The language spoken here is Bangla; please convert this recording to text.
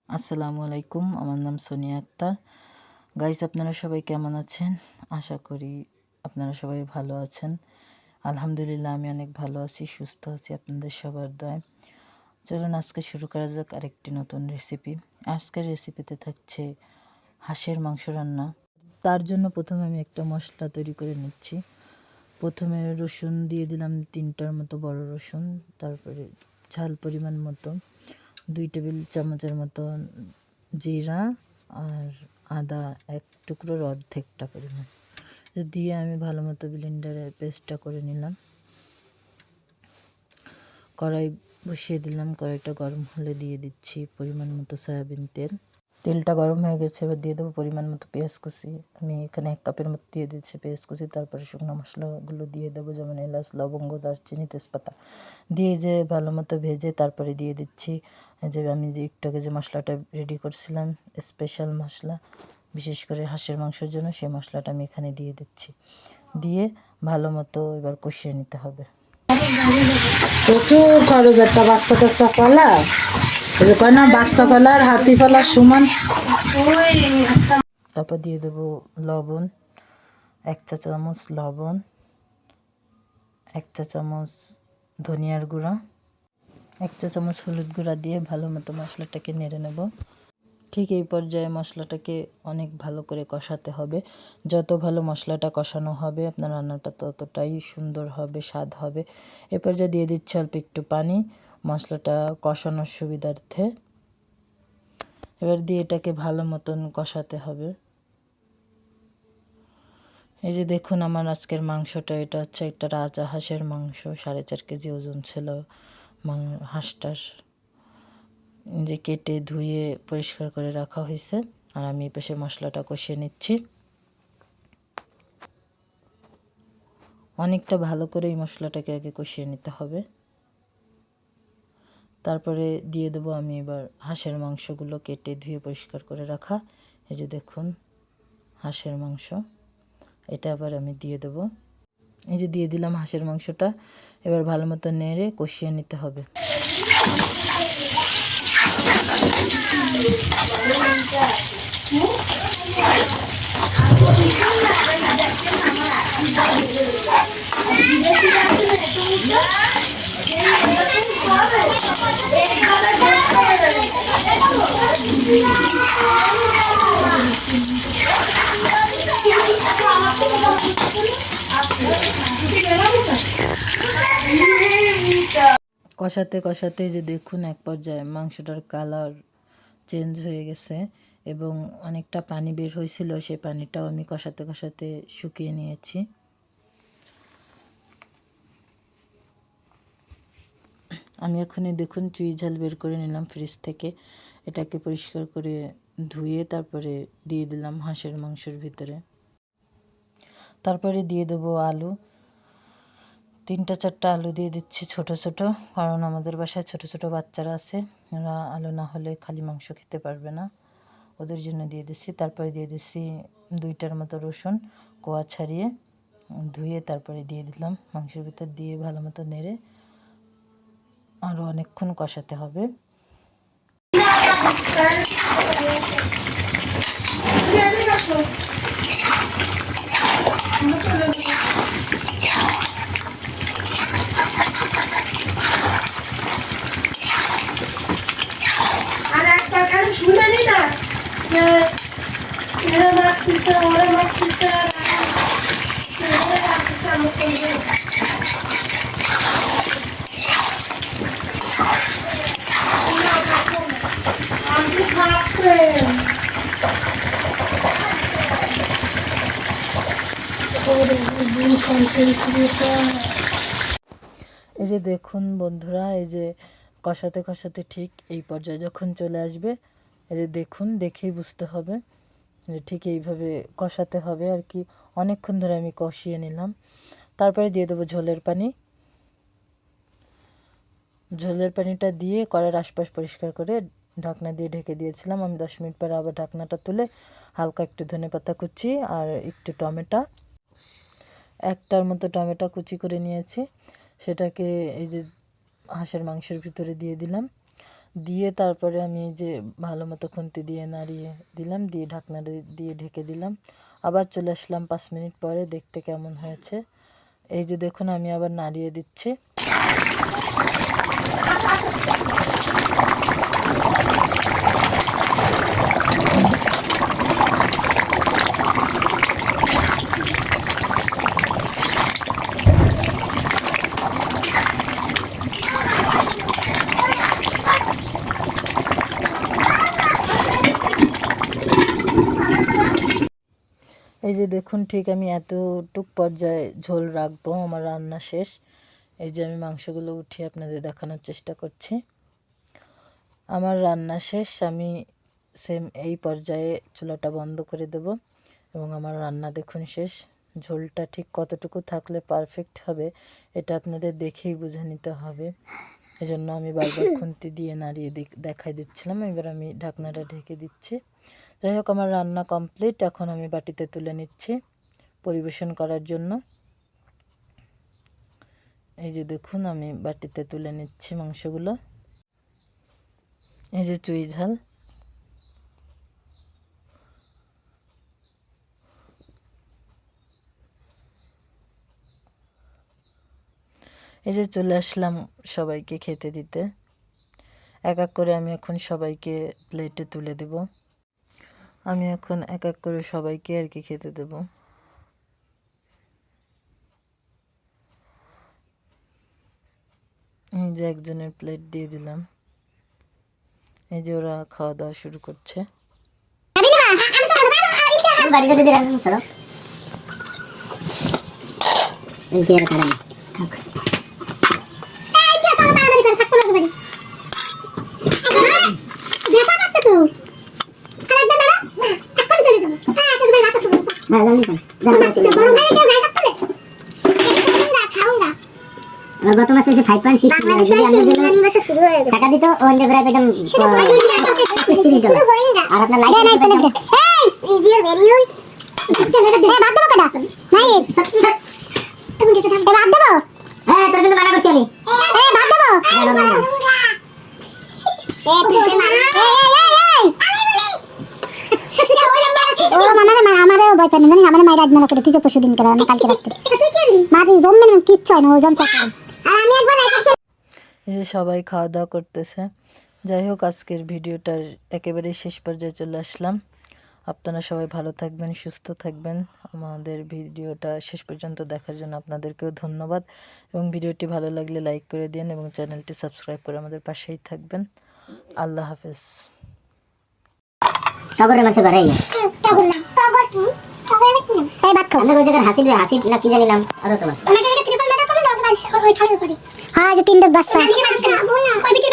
আসসালামু আলাইকুম, আমার নাম সোনিয়া আক্তার। গাইস, আপনারা সবাই কেমন আছেন? আশা করি আপনারা সবাই ভালো আছেন। আলহামদুলিল্লাহ, আমি অনেক ভালো আছি, সুস্থ আছি আপনাদের সবার দয়ায়। চলুন আজকে শুরু করা যাক আরেকটি নতুন রেসিপি। আজকের রেসিপিতে থাকছে হাঁসের মাংস রান্না। তার জন্য প্রথমে আমি একটা মশলা তৈরি করে নিচ্ছি। প্রথমে রসুন দিয়ে দিলাম 3টার মতো বড় রসুন, তারপরে ঝাল পরিমাণ মতো 2 টেবিল চামচের মতো জিরা, আর আদা 1 টুকরোর অর্ধেকটা পরিমাণ দিয়ে আমি ভালো মতো ব্লেন্ডারে পেস্টটা করে নিলাম। কড়াই বসিয়ে দিলাম। কড়াইটা গরম হলে দিয়ে দিচ্ছি পরিমাণ মতো সয়াবিন তেল। তেলটা গরম হয়ে গেছে, এবার দিয়ে দেবো পরিমাণ মতো পেঁয়াজ কুচি। আমি এখানে 1 কাপের মতো দিয়ে দিচ্ছি পেঁয়াজ কুচি। তারপরে শুকনো মশলাগুলো দিয়ে দেবো, যেমন এলাচ, লবঙ্গ, দারচিনি, তেজপাতা দিয়ে যে ভালো মতো ভেজে তারপরে দিয়ে দিচ্ছি যে আমি যে একটু আগে যে মশলাটা রেডি করছিলাম, স্পেশাল মশলা বিশেষ করে হাঁসের মাংসের জন্য, সেই মশলাটা আমি এখানে দিয়ে দিচ্ছি। দিয়ে ভালো মতো এবার কষিয়ে নিতে হবে। প্রচুর খরচ একটা বাচ্চা টাচ্চা পালা, না বাচ্চা পালার হাতি পালার সমান। তারপর দিয়ে দেবো লবণ, 1 চা চামচ লবণ, 1 চা চামচ ধনিয়ার গুঁড়া, 1 চা চামচ হলুদ গুঁড়া দিয়ে ভালো মতো মশলাটাকে নেড়ে নেব। ঠিক এই পর্যায়ে মশলাটাকে অনেক ভালো করে কষাতে হবে। যত ভালো মশলাটা কষানো হবে আপনার রান্নাটা ততটাই সুন্দর হবে, স্বাদ হবে। এ পর্যায়ে দিয়ে দিচ্ছি অল্প একটু পানি মশলাটা কষানোর সুবিধার্থে। এবার দিয়ে এটাকে ভালো মতন কষাতে হবে। এই যে দেখুন আমার আজকের মাংসটা, এটা হচ্ছে একটা রাজা হাঁসের মাংস, 4.5 কেজি ওজন ছিল হাঁসটার, যে কেটে ধুয়ে পরিষ্কার করে রাখা হয়েছে। আর আমি এই পাশে মশলাটা কষিয়ে নিচ্ছি। অনেকটা ভালো করে এই মশলাটাকে আগে কষিয়ে নিতে হবে। তারপরে দিয়ে দেবো আমি এবার হাঁসের মাংসগুলো কেটে ধুয়ে পরিষ্কার করে রাখা। এই যে দেখুন হাঁসের মাংস, এটা আবার আমি দিয়ে দেবো। এই যে দিয়ে দিলাম হাঁসের মাংসটা। এবার ভালো মতো নেড়ে কষিয়ে নিতে হবে। কষাতে কষাতে যে দেখুন এক পর্যায়ে মাংসটার কালার চেঞ্জ হয়ে গেছে এবং অনেকটা পানি বের হয়েছিল, সেই পানিটাও আমি কষাতে কষাতে শুকিয়ে নিয়েছি। আমি এখনই দেখুন চুই ঝাল বের করে নিলাম ফ্রিজ থেকে। এটাকে পরিষ্কার করে ধুয়ে তারপরে দিয়ে দিলাম হাঁসের মাংসের ভিতরে। তারপরে দিয়ে দেবো আলু, 3-4টা আলু দিয়ে দিচ্ছি ছোট ছোট, কারণ আমাদের বাসায় ছোট ছোট বাচ্চারা আছে, ওরা আলু না হলে খালি মাংস খেতে পারবে না, ওদের জন্য দিয়ে দিচ্ছি। তারপরে দিয়ে দিচ্ছি 2টার মতো রসুন কোয়া ছাড়িয়ে ধুয়ে তারপরে দিয়ে দিলাম মাংসের ভিতর, দিয়ে ভালো মতো নেড়ে আরও অনেকক্ষণ কষাতে হবে। আর একটা কারণ শুনেনি না, এরা মারতেছে, ওরা মারতেছে, এই যে দেখুন বন্ধুরা, এই যে কষাতে কষাতে ঠিক এই পর্যায়ে যখন চলে আসবে, এই যে দেখুন, দেখেই বুঝতে হবে যে ঠিক এইভাবে কষাতে হবে আর কি। অনেকক্ষণ ধরে আমি কষিয়ে নিলাম। তারপরে দিয়ে দেবো ঝোলের পানি। ঝোলের পানিটা দিয়ে কড়াইয়ের আশপাশ পরিষ্কার করে ঢাকনা দিয়ে ঢেকে দিয়েছিলাম। আমি 10 মিনিট পরে আবার ঢাকনাটা তুলে হালকা একটু ধনেপাতা কুচি আর একটু টমেটো, 1টার মতো টমেটো কুচি করে নিয়েছি, সেটাকে এই যে হাঁসের মাংসের ভিতরে দিয়ে দিলাম। দিয়ে তারপরে আমি এই যে ভালো মতো খুন্তি দিয়ে নাড়িয়ে দিলাম, দিয়ে ঢাকনা দিয়ে ঢেকে দিলাম। আবার চলে আসলাম 5 মিনিট পরে, দেখতে কেমন হয়েছে। এই যে দেখুন আমি আবার নাড়িয়ে দিচ্ছি। এই যে দেখুন ঠিক আমি এতটুক পর্যায়ে ঝোল রাখবো, আমার রান্না শেষ। এই যে আমি মাংসগুলো উঠিয়ে আপনাদের দেখানোর চেষ্টা করছি। আমার রান্না শেষ, আমি সেম এই পর্যায়ে চুলাটা বন্ধ করে দেব এবং আমার রান্না দেখুন শেষ। ঝোলটা ঠিক কতটুকু থাকলে পারফেক্ট হবে এটা আপনাদের দেখেই বুঝে নিতে হবে, এজন্য আমি বারবার খুন্তি দিয়ে নাড়িয়ে দেখাই দিচ্ছিলাম। এবার আমি ঢাকনাটা ঢেকে দিচ্ছি। যাই হোক আমার রান্না কমপ্লিট, এখন আমি বাটিতে তুলে নিচ্ছি পরিবেশন করার জন্য। এই যে দেখুন আমি বাটিতে তুলে নিচ্ছি মাংসগুলো। এই যে চুই ঝাল, এই যে চলে আসলাম সবাইকে খেতে দিতে। এক এক করে আমি এখন সবাইকে প্লেটে তুলে দেব। আমি এখন এক এক করে সবাইকে আর কি খেতে দেব। এই যে একজনের প্লেট দিয়ে দিলাম। এই যে ওরা খাওয়া দাওয়া শুরু করছে। और गत मासे 5.6 টাকা দিত ওখান থেকে প্রায় পেতাম $35 আর আপনার লাইট পেতাম ইজিয়ার ভেরি ওল্ড বাদ দেবো কেডা নাই বাদ দেবো হ্যাঁ তোর কিন্তু মানা করছি আমি বাদ দেবো ও আমারও ভয় পাই না জানি আমার মায়ের আজ মনে করে তুই পরশু দিন করে না কালকে রাত্রে মাটি জমবে না কিচ্ছু হয় না ওজন চাষ করে আর আমি একবার এই যে সবাই খাওয়া দাওয়া করতেছে। যাই হোক আজকের ভিডিওটার একেবারে শেষ পর্যায়ে চলে আসলাম। আপনারা সবাই ভালো থাকবেন, সুস্থ থাকবেন। আমাদের ভিডিওটা শেষ পর্যন্ত দেখার জন্য আপনাদেরকেও ধন্যবাদ এবং ভিডিওটি ভালো লাগলে লাইক করে দিন এবং চ্যানেলটি সাবস্ক্রাইব করে আমাদের পাশেই থাকবেন। আল্লাহ হাফেজ। টগরে মারতে পারে টগর না টগর কি টগর কি নাম এই বাত খাও আমরা ওই জায়গায় হাসিব না কি জানি নাম আর তো মারছে আমাকে এটা ট্রিপল মেটা করলে না ওই ঠাড়া করে হ্যাঁ যে তিনটা বাচ্চা ওই বিটি